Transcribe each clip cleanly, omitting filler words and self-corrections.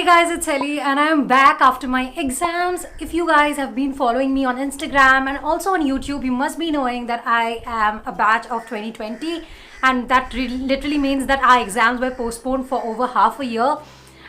Guys, it's Helly and I am back after my exams. If you guys have been following me on Instagram and also on YouTube, you must be knowing that I am a batch of 2020, and that literally means that our exams were postponed for over half a year,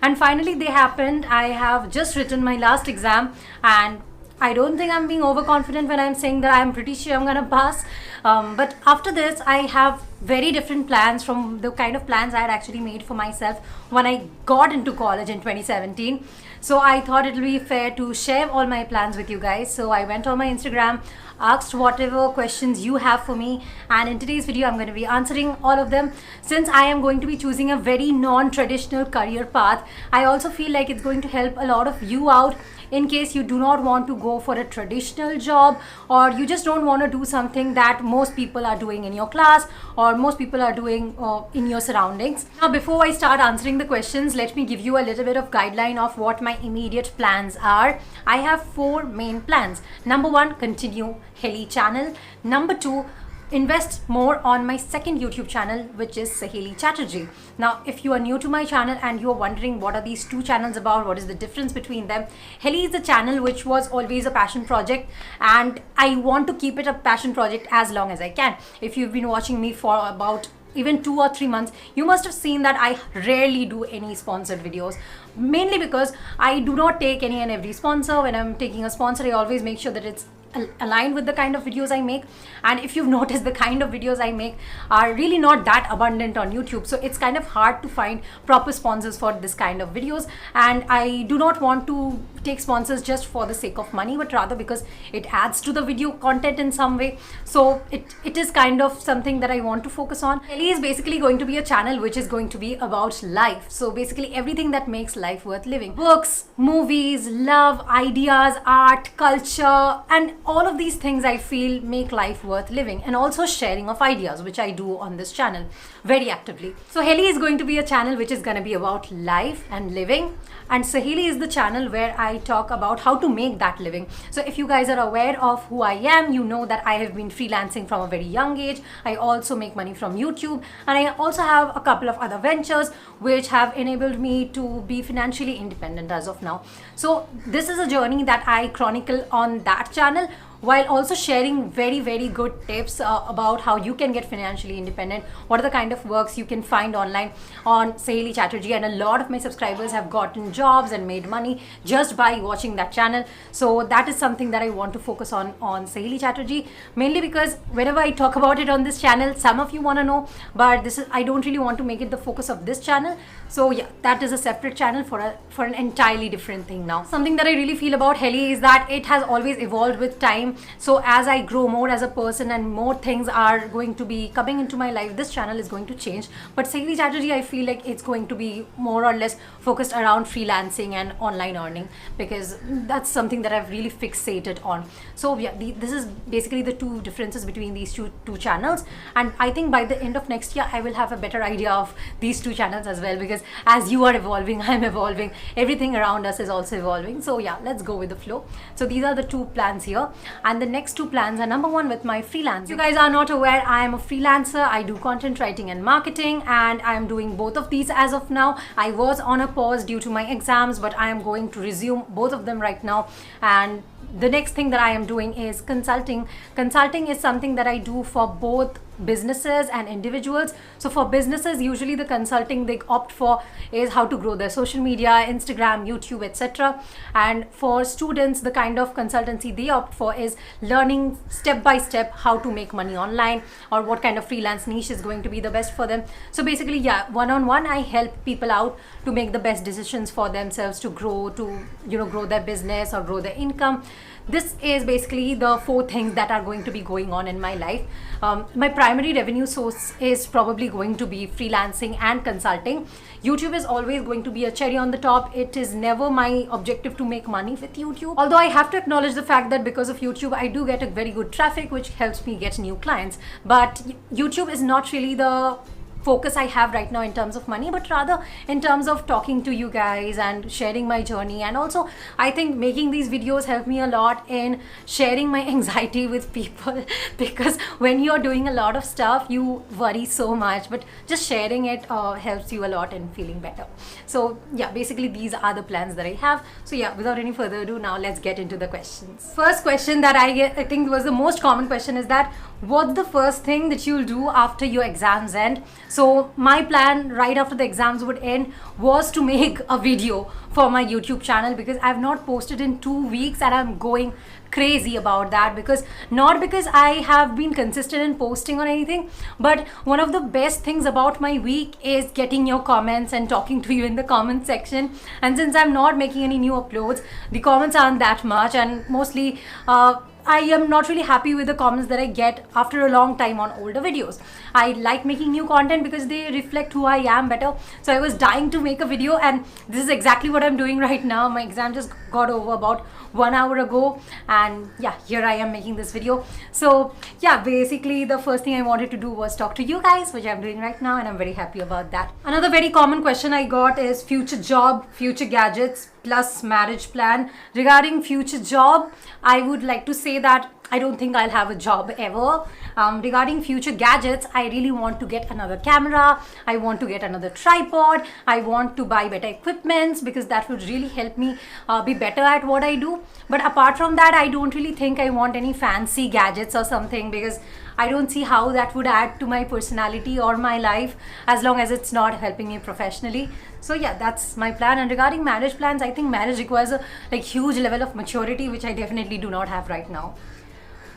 and finally they happened. I have just written my last exam, and I don't think I'm being overconfident when I'm saying that I'm pretty sure I'm gonna pass. But after this, I have very different plans from the kind of plans I had actually made for myself when I got into college in 2017. So I thought it would be fair to share all my plans with you guys. So I went on my Instagram, asked whatever questions you have for me, and in today's video I'm going to be answering all of them. Since I am going to be choosing a very non-traditional career path, I also feel like it's going to help a lot of you out in case you do not want to go for a traditional job, or you just don't want to do something that most people are doing in your class or most people are doing in your surroundings. Now, before I start answering the questions, let me give you a little bit of guideline of what my immediate plans are. I have 4 main plans. Number 1, continue Helly channel. Number 2, invest more on my second YouTube channel, which is Saheli Chatterjee. Now, if you are new to my channel and you are wondering what are these 2 channels about, what is the difference between them, Helly is a channel which was always a passion project, and I want to keep it a passion project as long as I can. If you've been watching me for about even 2 or 3 months, you must have seen that I rarely do any sponsored videos, mainly because I do not take any and every sponsor. When I'm taking a sponsor, I always make sure that it's aligned with the kind of videos I make. And if you've noticed, the kind of videos I make are really not that abundant on YouTube, so it's kind of hard to find proper sponsors for this kind of videos. And I do not want to take sponsors just for the sake of money, but rather because it adds to the video content in some way. So it is kind of something that I want to focus on. Helly is basically going to be a channel which is going to be about life. So basically everything that makes life worth living: books, movies, love, ideas, art, culture, and all of these things I feel make life worth living, and also sharing of ideas, which I do on this channel very actively. So Helly is going to be a channel which is going to be about life and living, and Saheli is the channel where I talk about how to make that living. So if you guys are aware of who I am, you know that I have been freelancing from a very young age. I also make money from YouTube, and I also have a couple of other ventures which have enabled me to be financially independent as of now. So this is a journey that I chronicle on that channel, while also sharing very good tips about how you can get financially independent, what are the kind of works you can find online on Saheli Chatterjee. And a lot of my subscribers have gotten jobs and made money just by watching that channel. So that is something that I want to focus on Saheli Chatterjee, mainly because whenever I talk about it on this channel, some of you want to know, but I don't really want to make it the focus of this channel. So yeah, that is a separate channel for an entirely different thing now. Something that I really feel about Helly is that it has always evolved with time. So as I grow more as a person and more things are going to be coming into my life, this channel is going to change. But Saheli Chatterjee, I feel like it's going to be more or less focused around freelancing and online earning, because that's something that I've really fixated on. So yeah, this is basically the 2 differences between these two channels. And I think by the end of next year, I will have a better idea of these 2 channels as well, because as you are evolving, I'm evolving, everything around us is also evolving. So yeah, let's go with the flow. So these are the 2 plans here, and the next 2 plans are: number 1, with my freelance. You guys are not aware, I am a freelancer. I do content writing and marketing, and I am doing both of these as of now. I was on a pause due to my exams, but I am going to resume both of them right now. And the next thing that I am doing is consulting. Consulting is something that I do for both businesses and individuals. So for businesses, usually the consulting they opt for is how to grow their social media, Instagram, YouTube, etc. And for students, the kind of consultancy they opt for is learning step by step how to make money online, or what kind of freelance niche is going to be the best for them. So basically, yeah, one-on-one I help people out to make the best decisions for themselves to grow their business or grow their income. This is basically the 4 things that are going to be going on in my life. My primary revenue source is probably going to be freelancing and consulting. YouTube is always going to be a cherry on the top. It is never my objective to make money with YouTube. Although I have to acknowledge the fact that because of YouTube, I do get a very good traffic, which helps me get new clients. But YouTube is not really the focus I have right now in terms of money, but rather in terms of talking to you guys and sharing my journey. And also I think making these videos help me a lot in sharing my anxiety with people because when you're doing a lot of stuff you worry so much, but just sharing it helps you a lot in feeling better. So yeah, basically these are the plans that I have. So yeah, without any further ado, now let's get into the questions. First question that I think was the most common question is that what's the first thing that you'll do after your exams end? So my plan right after the exams would end was to make a video for my YouTube channel because I've not posted in 2 weeks and I'm going crazy about that, because not because I have been consistent in posting or anything, but one of the best things about my week is getting your comments and talking to you in the comment section. And since I'm not making any new uploads, the comments aren't that much, and mostly I am not really happy with the comments that I get after a long time on older videos. I like making new content because they reflect who I am better. So I was dying to make a video, and this is exactly what I'm doing right now. My exam just got over about 1 hour ago, and yeah, here I am making this video. So yeah, basically the first thing I wanted to do was talk to you guys, which I'm doing right now, and I'm very happy about that. Another very common question I got is future job, future gadgets plus marriage plan. Regarding future job, I would like to say that I don't think I'll have a job ever. Regarding future gadgets, I really want to get another camera. I want to get another tripod. I want to buy better equipments because that would really help me be better at what I do. But apart from that, I don't really think I want any fancy gadgets or something, because I don't see how that would add to my personality or my life as long as it's not helping me professionally. So yeah, that's my plan. And regarding marriage plans, I think marriage requires a huge level of maturity, which I definitely do not have right now.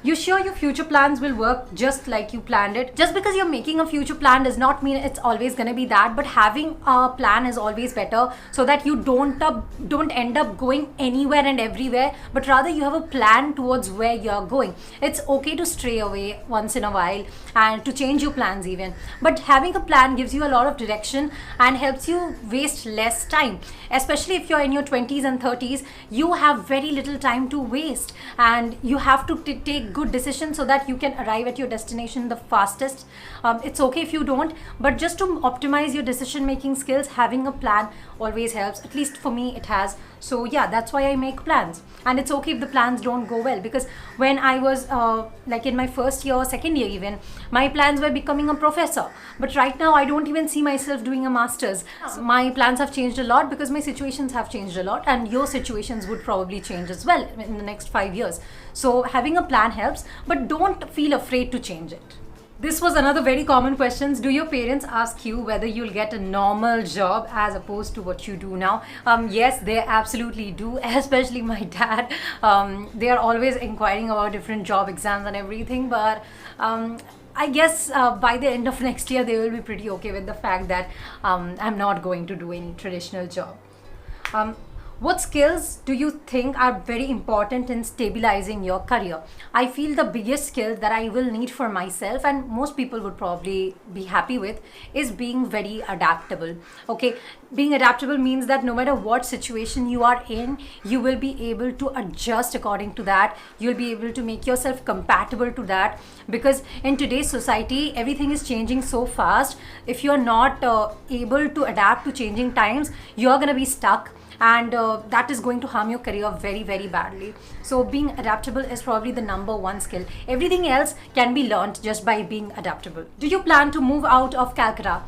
You sure your future plans will work just like you planned it? Just because you're making a future plan does not mean it's always going to be that, but having a plan is always better, so that you don't end up going anywhere and everywhere, but rather you have a plan towards where you're going. It's okay to stray away once in a while and to change your plans even, but having a plan gives you a lot of direction and helps you waste less time. Especially if you're in your 20s and 30s, you have very little time to waste, and you have to take good decisions so that you can arrive at your destination the fastest. It's okay if you don't, but just to optimize your decision making skills, having a plan always helps. At least for me it has. So yeah, that's why I make plans. And it's okay if the plans don't go well, because when I was in my first year or second year even, my plans were becoming a professor, but right now I don't even see myself doing a master's. My plans have changed a lot because my situations have changed a lot, and your situations would probably change as well in the next 5 years. So having a plan helps, but don't feel afraid to change it. This was another very common question. Do your parents ask you whether you'll get a normal job as opposed to what you do now? Yes, they absolutely do, especially my dad. They are always inquiring about different job exams and everything, but I guess by the end of next year, they will be pretty okay with the fact that I'm not going to do any traditional job. What skills do you think are very important in stabilizing your career? I feel the biggest skill that I will need for myself, and most people would probably be happy with, is being very adaptable. Okay, being adaptable means that no matter what situation you are in, you will be able to adjust according to that. You'll be able to make yourself compatible to that, because in today's society, everything is changing so fast. If you're not able to adapt to changing times, you're going to be stuck, and that is going to harm your career very, very badly. So being adaptable is probably the #1 skill. Everything else can be learned just by being adaptable. Do you plan to move out of Calcutta?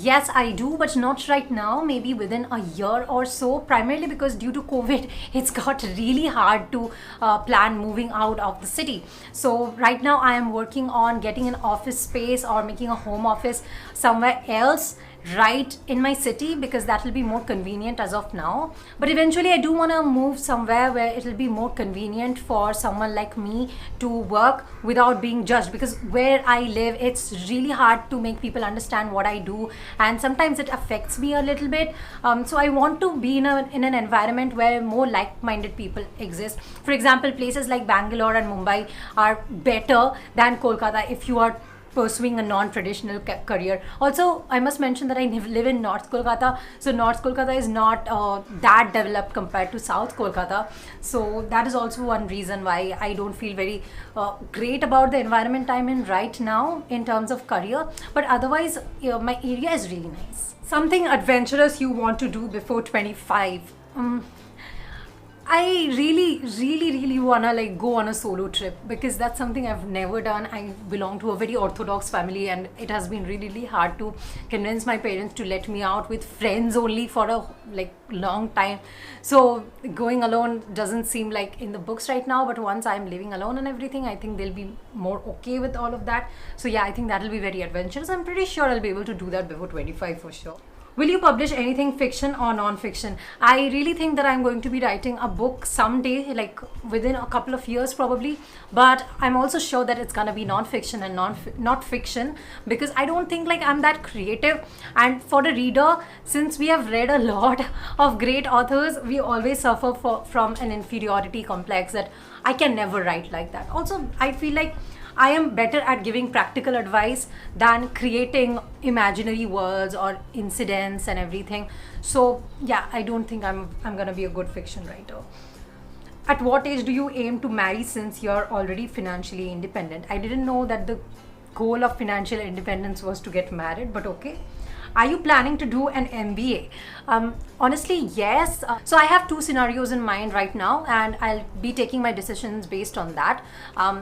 Yes, I do, but not right now, maybe within a year or so, primarily because due to COVID, it's got really hard to plan moving out of the city. So right now I am working on getting an office space or making a home office somewhere else right in my city, because that will be more convenient as of now. But eventually I do want to move somewhere where it will be more convenient for someone like me to work without being judged, because where I live, it's really hard to make people understand what I do, and sometimes it affects me a little bit. So I want to be in an environment where more like-minded people exist. For example, places like Bangalore and Mumbai are better than Kolkata if you are pursuing a non-traditional career. Also, I must mention that I live in North Kolkata, so North Kolkata is not that developed compared to South Kolkata. So that is also one reason why I don't feel very great about the environment I'm in right now in terms of career. But otherwise, my area is really nice. Something adventurous you want to do before 25. I really wanna like go on a solo trip, because that's something I've never done. I belong to a very orthodox family, and it has been really hard to convince my parents to let me out with friends only for a like long time. So going alone doesn't seem like in the books right now, but once I'm living alone and everything, I think they'll be more okay with all of that. So yeah, I think that'll be very adventurous. I'm pretty sure I'll be able to do that before 25 for sure. Will you publish anything fiction or non-fiction? I really think that I'm going to be writing a book someday, like within a couple of years probably. But I'm also sure that it's gonna be non-fiction and not fiction, because I don't think like I'm that creative. And for the reader, since we have read a lot of great authors, we always suffer from an inferiority complex that I can never write like that. Also, I feel like I am better at giving practical advice than creating imaginary worlds or incidents and everything. So yeah, I don't think I'm gonna be a good fiction writer. At what age do you aim to marry, since you're already financially independent? I didn't know that the goal of financial independence was to get married, but okay. Are you planning to do an MBA? Honestly, yes. So I have two scenarios in mind right now, and I'll be taking my decisions based on that.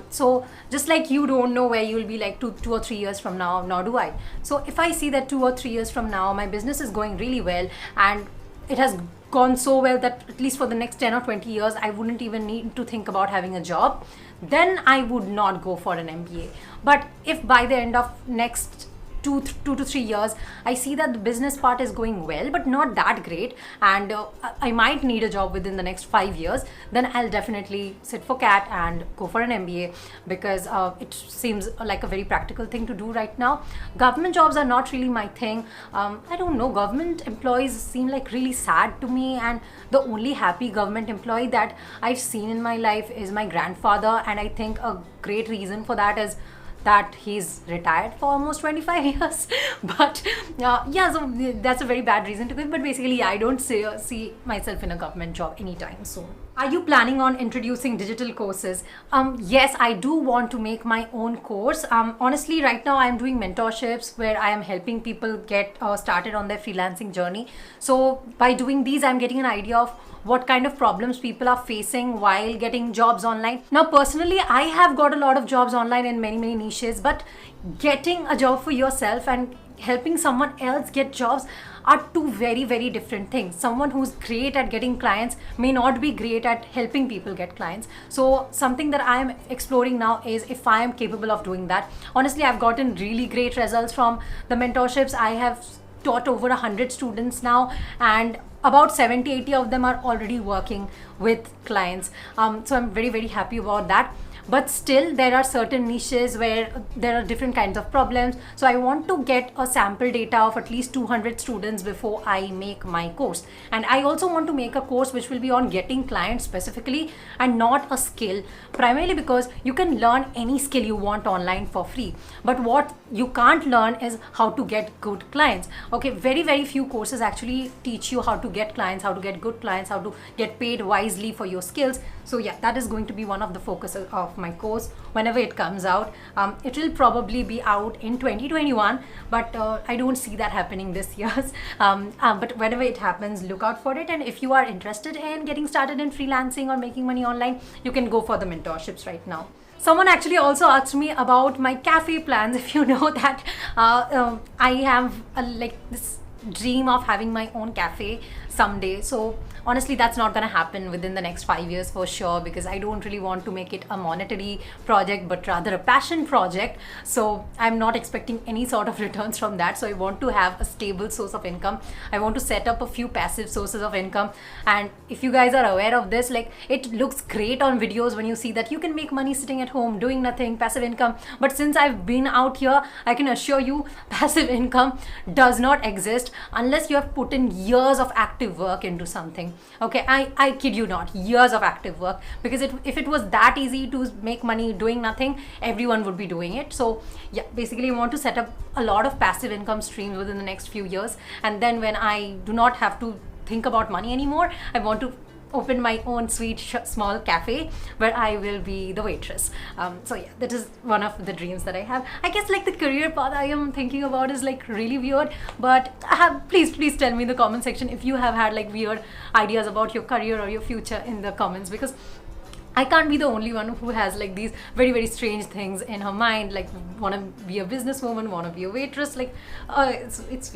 So just like you don't know where you'll be like two or 3 years from now, nor do I. So if I see that 2 or 3 years from now, my business is going really well, and it has gone so well that at least for the next 10 or 20 years, I wouldn't even need to think about having a job, then I would not go for an MBA. But if by the end of next 2 to 3 years I see that the business part is going well but not that great, and I might need a job within the next 5 years, then I'll definitely sit for CAT and go for an MBA, because it seems like a very practical thing to do right now. Government jobs are not really my thing. I don't know, government employees seem like really sad to me, and the only happy government employee that I've seen in my life is my grandfather, and I think a great reason for that is that he's retired for almost 25 years. But yeah, so that's a very bad reason to quit. But basically, I don't see myself in a government job anytime soon. Are you planning on introducing digital courses? Yes, I do want to make my own course. Honestly, right now I'm doing mentorships where I am helping people get started on their freelancing journey. So by doing these, I'm getting an idea of what kind of problems people are facing while getting jobs online. Now, personally, I have got a lot of jobs online in many niches, but getting a job for yourself and helping someone else get jobs are two very different things. Someone who's great at getting clients may not be great at helping people get clients. So something that I am exploring now is if I am capable of doing that. Honestly, I've gotten really great results from the mentorships. I have taught over 100 students now, and about 70-80 of them are already working with clients. So I'm very happy about that. But still, there are certain niches where there are different kinds of problems. So I want to get a sample data of at least 200 students before I make my course. And I also want to make a course which will be on getting clients specifically and not a skill, primarily because you can learn any skill you want online for free. But what you can't learn is how to get good clients. Okay, very few courses actually teach you how to get clients, how to get good clients, how to get paid wisely for your skills. So yeah, that is going to be one of the focuses of my course whenever it comes out. It will probably be out in 2021, but I don't see that happening this year. But whenever it happens, look out for it. And if you are interested in getting started in freelancing or making money online, you can go for the mentorships right now. Someone actually also asked me about my cafe plans. If you know that I have like this dream of having my own cafe someday. So honestly, that's not gonna happen within the next 5 years for sure, because I don't really want to make it a monetary project, but rather a passion project. So I'm not expecting any sort of returns from that. So I want to have a stable source of income. I want to set up a few passive sources of income. And if you guys are aware of this, like, it looks great on videos when you see that you can make money sitting at home doing nothing, passive income. But since I've been out here, I can assure you passive income does not exist unless you have put in years of active active work into something. Okay, I kid you not, years of active work, because if it was that easy to make money doing nothing, everyone would be doing it. So yeah, basically I want to set up a lot of passive income streams within the next few years, and then when I do not have to think about money anymore, I want to open my own sweet small cafe where I will be the waitress. So yeah, that is one of the dreams that I have. I guess like the career path I am thinking about is like really weird, but please tell me in the comment section if you have had like weird ideas about your career or your future in the comments, because I can't be the only one who has like these very strange things in her mind, like want to be a businesswoman, want to be a waitress. Like it's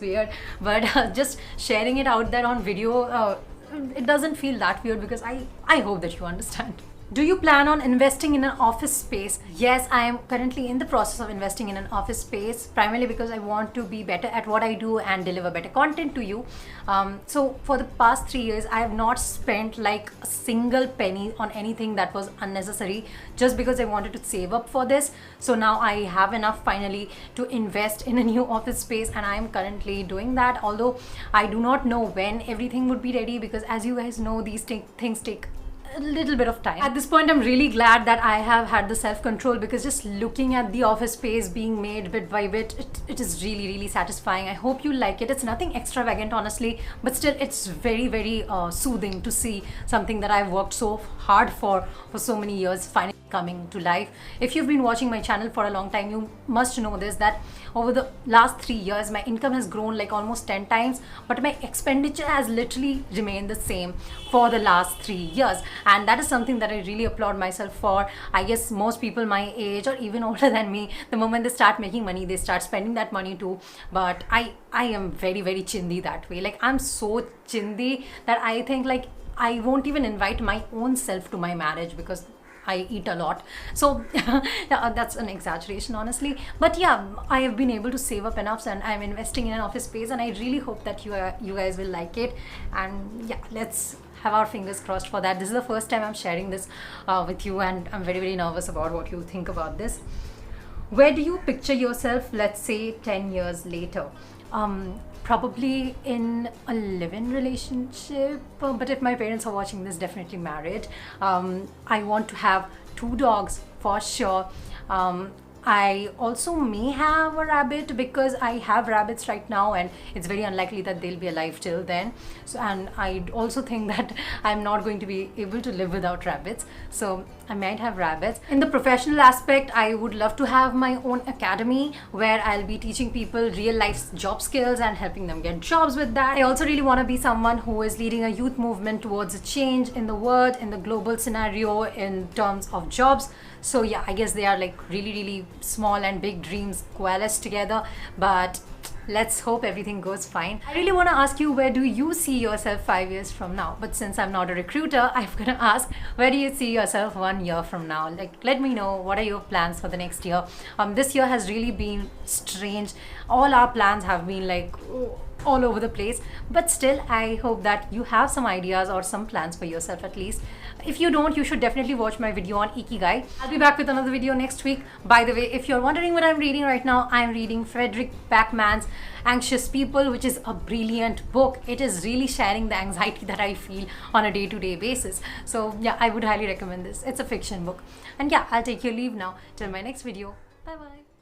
weird, but just sharing it out there on video, it doesn't feel that weird, because I hope that you understand. Do you plan on investing in an office space? Yes, I am currently in the process of investing in an office space, primarily because I want to be better at what I do and deliver better content to you. So for the past 3 years, I have not spent like a single penny on anything that was unnecessary, just because I wanted to save up for this. So now I have enough finally to invest in a new office space, and I am currently doing that, although I do not know when everything would be ready, because as you guys know, these things take a little bit of time. At this point, I'm really glad that I have had the self-control, because just looking at the office space being made bit by bit, it is really satisfying. I hope you like it. It's nothing extravagant, honestly, but still it's very soothing to see something that I've worked so hard for so many years finally coming to life. If you've been watching my channel for a long time, you must know this, that over the last 3 years my income has grown like almost 10 times, but my expenditure has literally remained the same for the last 3 years, and that is something that I really applaud myself for. I guess most people my age or even older than me, the moment they start making money, they start spending that money too. But I am very chindi that way. Like I'm so chindi that I think like I won't even invite my own self to my marriage because I eat a lot. So yeah, that's an exaggeration honestly, but yeah, I have been able to save up enough, and I'm investing in an office space, and I really hope that you guys will like it. And yeah, let's have our fingers crossed for that. This is the first time I'm sharing this with you, and I'm very nervous about what you think about this. Where do you picture yourself, let's say 10 years later? Probably in a live-in relationship, but if my parents are watching this, definitely married. I want to have 2 dogs for sure. I also may have a rabbit, because I have rabbits right now and it's very unlikely that they'll be alive till then. So, and I also think that I'm not going to be able to live without rabbits, so I might have rabbits. In the professional aspect, I would love to have my own academy where I'll be teaching people real life job skills and helping them get jobs with that. I also really want to be someone who is leading a youth movement towards a change in the world, in the global scenario in terms of jobs. So yeah, I guess they are like really small and big dreams coalesced together, but let's hope everything goes fine. I really want to ask you, where do you see yourself 5 years from now? But since I'm not a recruiter, I'm gonna ask, where do you see yourself 1 year from now? Like, let me know, what are your plans for the next year? This year has really been strange. All our plans have been like all over the place, but still I hope that you have some ideas or some plans for yourself at least. If you don't, you should definitely watch my video on Ikigai. I'll be back with another video next week. By the way, if you're wondering what I'm reading right now, I'm reading Frederick Backman's Anxious People, which is a brilliant book. It is really sharing the anxiety that I feel on a day-to-day basis. So yeah, I would highly recommend this. It's a fiction book. And yeah, I'll take your leave now till my next video. Bye bye.